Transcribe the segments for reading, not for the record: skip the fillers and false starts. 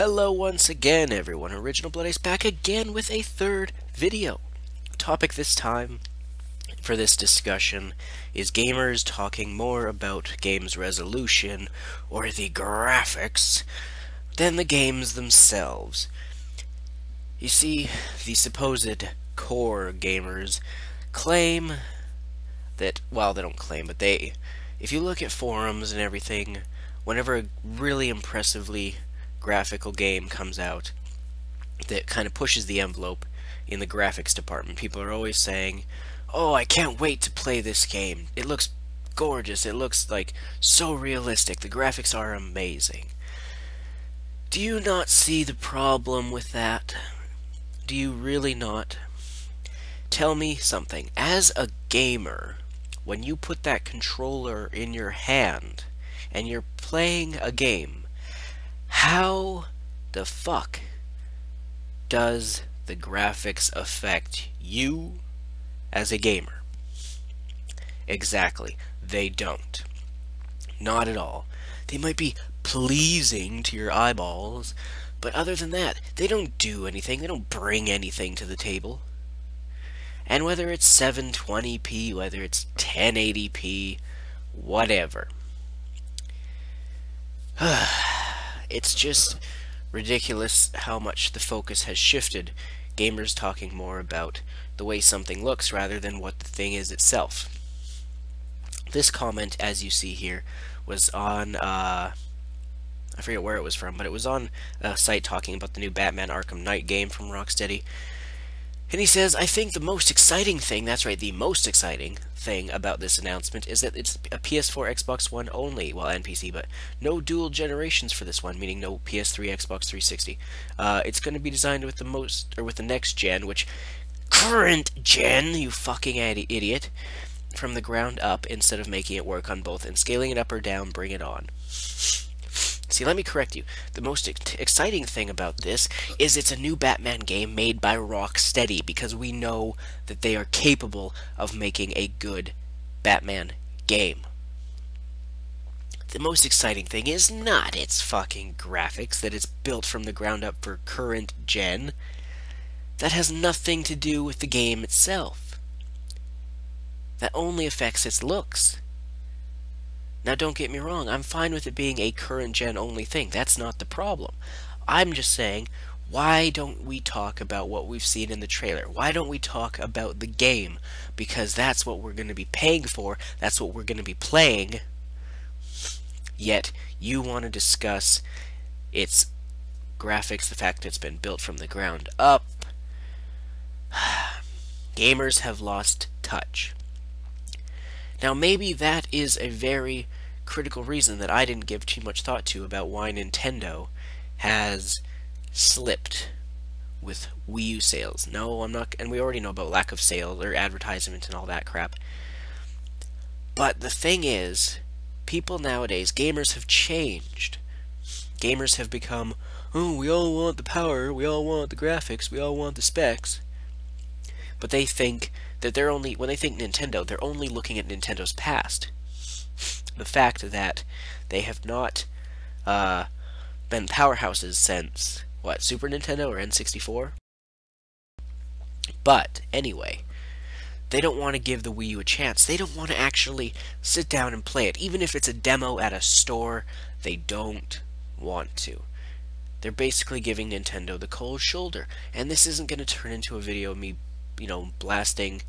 Hello once again, everyone. Original Blood Ice back again with a third video. Topic this time for this discussion is gamers talking more about games resolution or the graphics than the games themselves. You see, the supposed core gamers claim that, well, they don't claim, but if you look at forums and everything, whenever a really impressively graphical game comes out that kind of pushes the envelope in the graphics department, people are always saying, "Oh, I can't wait to play this game. It looks gorgeous. It looks like so realistic. The graphics are amazing." Do you not see the problem with that? Do you really not? Tell me something. As a gamer, when you put that controller in your hand and you're playing a game, how the fuck does the graphics affect you as a gamer? Exactly. They don't. Not at all. They might be pleasing to your eyeballs, but other than that, they don't do anything. They don't bring anything to the table. And whether it's 720p, whether it's 1080p, whatever. It's just ridiculous how much the focus has shifted. Gamers talking more about the way something looks rather than what the thing is itself. This comment, as you see here, was on, I forget where it was from, but it was on a site talking about the new Batman Arkham Knight game from Rocksteady. And he says, "I think the most exciting thing," that's right, the most exciting thing about this announcement is that it's a PS4, Xbox One only, well, and PC, but no dual generations for this one, meaning no PS3, Xbox 360. It's going to be designed with the next gen, which, current gen, you fucking idiot, from the ground up instead of making it work on both and scaling it up or down, bring it on. See, let me correct you. The most exciting thing about this is it's a new Batman game made by Rocksteady, because we know that they are capable of making a good Batman game. The most exciting thing is not its fucking graphics, that it's built from the ground up for current gen. That has nothing to do with the game itself. That only affects its looks. Now, don't get me wrong, I'm fine with it being a current-gen only thing. That's not the problem. I'm just saying, why don't we talk about what we've seen in the trailer? Why don't we talk about the game? Because that's what we're going to be paying for. That's what we're going to be playing. Yet, you want to discuss its graphics, the fact that it's been built from the ground up. Gamers have lost touch. Now, maybe that is a very critical reason that I didn't give too much thought to about why Nintendo has slipped with Wii U sales. No, I'm not, and we already know about lack of sales or advertisement and all that crap. But the thing is, people nowadays, gamers have changed. Gamers have become, "Oh, we all want the power, we all want the graphics, we all want the specs." But they think that when they think Nintendo, they're only looking at Nintendo's past. The fact that they have not been powerhouses since, what, Super Nintendo or N64? But, anyway, they don't want to give the Wii U a chance. They don't want to actually sit down and play it. Even if it's a demo at a store, they don't want to. They're basically giving Nintendo the cold shoulder. And this isn't going to turn into a video of me, blasting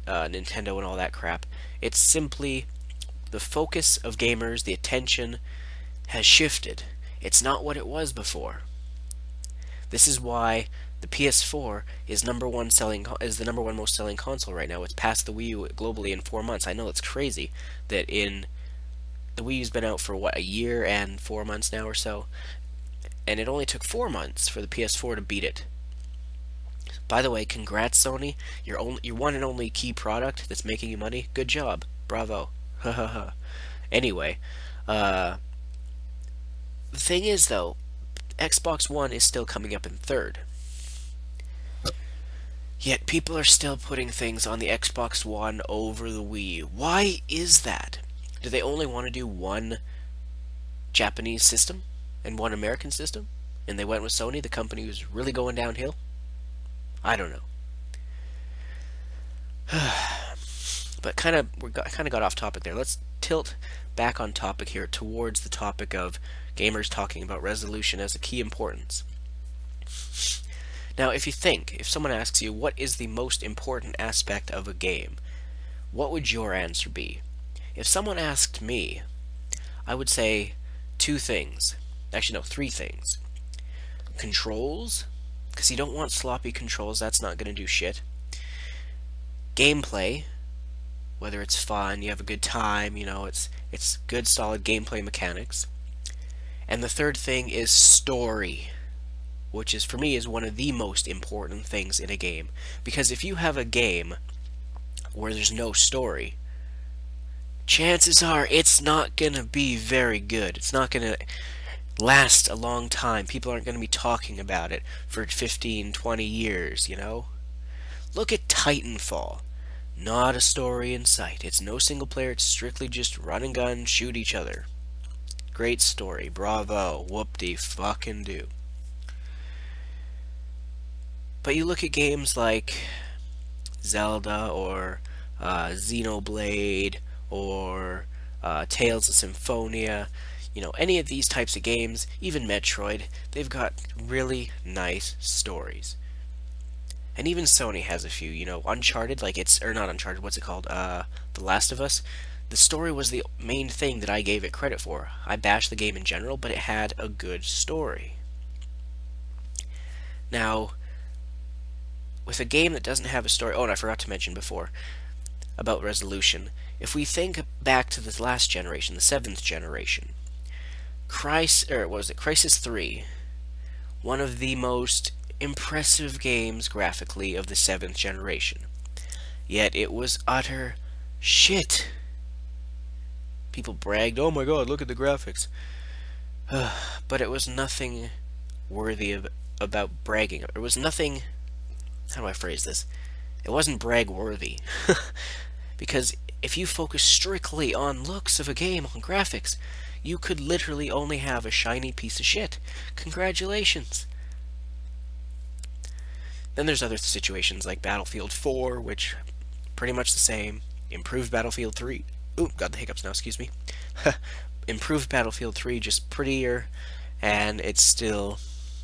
Nintendo and all that crap. It's simply the focus of gamers, the attention has shifted. It's not what it was before. This is why the PS4 is the number one most selling console right now. It's passed the Wii U globally in 4 months. I know it's crazy that the Wii U's been out for what, a year and 4 months now or so, and it only took 4 months for the PS4 to beat it. By the way, congrats, Sony. Your one and only key product that's making you money. Good job. Bravo. Anyway, the thing is, though, Xbox One is still coming up in third. Yet people are still putting things on the Xbox One over the Wii U. Why is that? Do they only want to do one Japanese system and one American system? and they went with Sony, the company was really going downhill? I don't know. But we kind of got off topic there. Let's tilt back on topic here towards the topic of gamers talking about resolution as a key importance. Now, if someone asks you what is the most important aspect of a game, what would your answer be? If someone asked me, I would say two things. Actually, no, three things. Controls, because you don't want sloppy controls, that's not going to do shit. Gameplay, whether it's fun, you have a good time, it's good solid gameplay mechanics. And the third thing is story, which is for me is one of the most important things in a game. Because if you have a game where there's no story, chances are it's not going to be very good. It's not going to last a long time. People aren't going to be talking about it for 15, 20 years, Look at Titanfall. Not a story in sight. It's no single player. It's strictly just run and gun, shoot each other. Great story. Bravo. Whoop-de-fucking-do. But you look at games like Zelda or Xenoblade or Tales of Symphonia, any of these types of games, even Metroid, they've got really nice stories. And even Sony has a few, Uncharted, or not Uncharted, what's it called? The Last of Us. The story was the main thing that I gave it credit for. I bashed the game in general, but it had a good story. Now, with a game that doesn't have a story, and I forgot to mention before, about resolution, if we think back to the last generation, the 7th generation, Crisis 3, one of the most impressive games graphically of the 7th generation. Yet it was utter shit. People bragged, oh my god, look at the graphics. But it was nothing worthy about bragging. It was nothing, how do I phrase this? It wasn't brag worthy. Because if you focus strictly on looks of a game, on graphics, you could literally only have a shiny piece of shit. Congratulations. Then there's other situations like Battlefield 4, which pretty much the same. Improved Battlefield 3. Ooh, got the hiccups now, excuse me. Improved Battlefield 3, just prettier, and it's still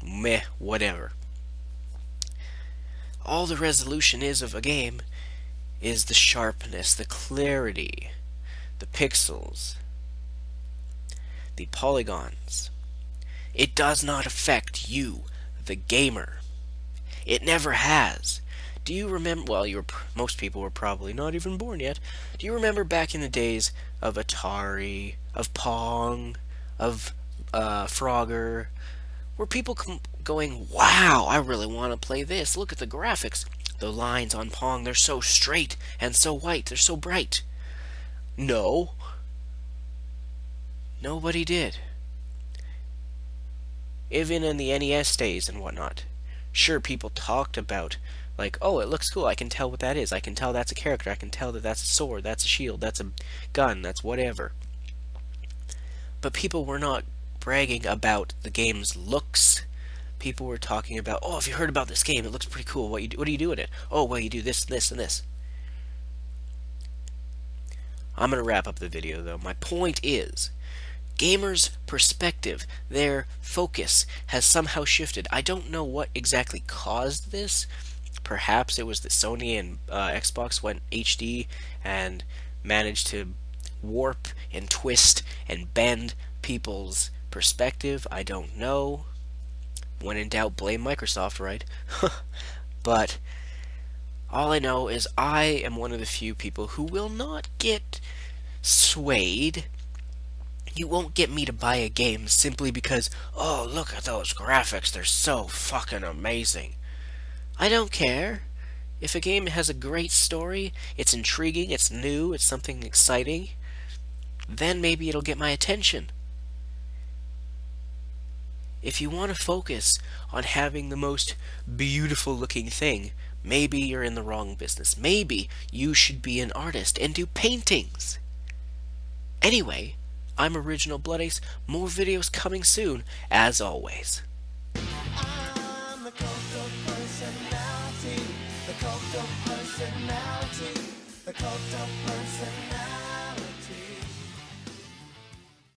meh, whatever. All the resolution is of a game is the sharpness, the clarity, the pixels, the polygons. It does not affect you, the gamer. It never has. Do you remember, well, most people were probably not even born yet. Do you remember back in the days of Atari, of Pong, of Frogger, were people going, wow, I really want to play this. Look at the graphics. The lines on Pong, they're so straight and so white. They're so bright. No. Nobody did. Even in the NES days and whatnot. Sure, people talked about, like, oh, it looks cool, I can tell what that is, I can tell that's a character, I can tell that that's a sword, that's a shield, that's a gun, that's whatever. But people were not bragging about the game's looks. People were talking about, oh, have you heard about this game? It looks pretty cool. What do you do with it? Oh, well, you do this, this, and this. I'm going to wrap up the video, though. My point is, gamers' perspective, their focus, has somehow shifted. I don't know what exactly caused this. Perhaps it was that Sony and Xbox went HD and managed to warp and twist and bend people's perspective. I don't know. When in doubt, blame Microsoft, right? But all I know is I am one of the few people who will not get swayed. You won't get me to buy a game simply because, oh, look at those graphics, they're so fucking amazing. I don't care. If a game has a great story, it's intriguing, it's new, it's something exciting, then maybe it'll get my attention. If you want to focus on having the most beautiful looking thing, maybe you're in the wrong business. Maybe you should be an artist and do paintings. Anyway, I'm Original Blood Ace. More videos coming soon, as always. the cult of personality. The cult of personality. The cult of personality.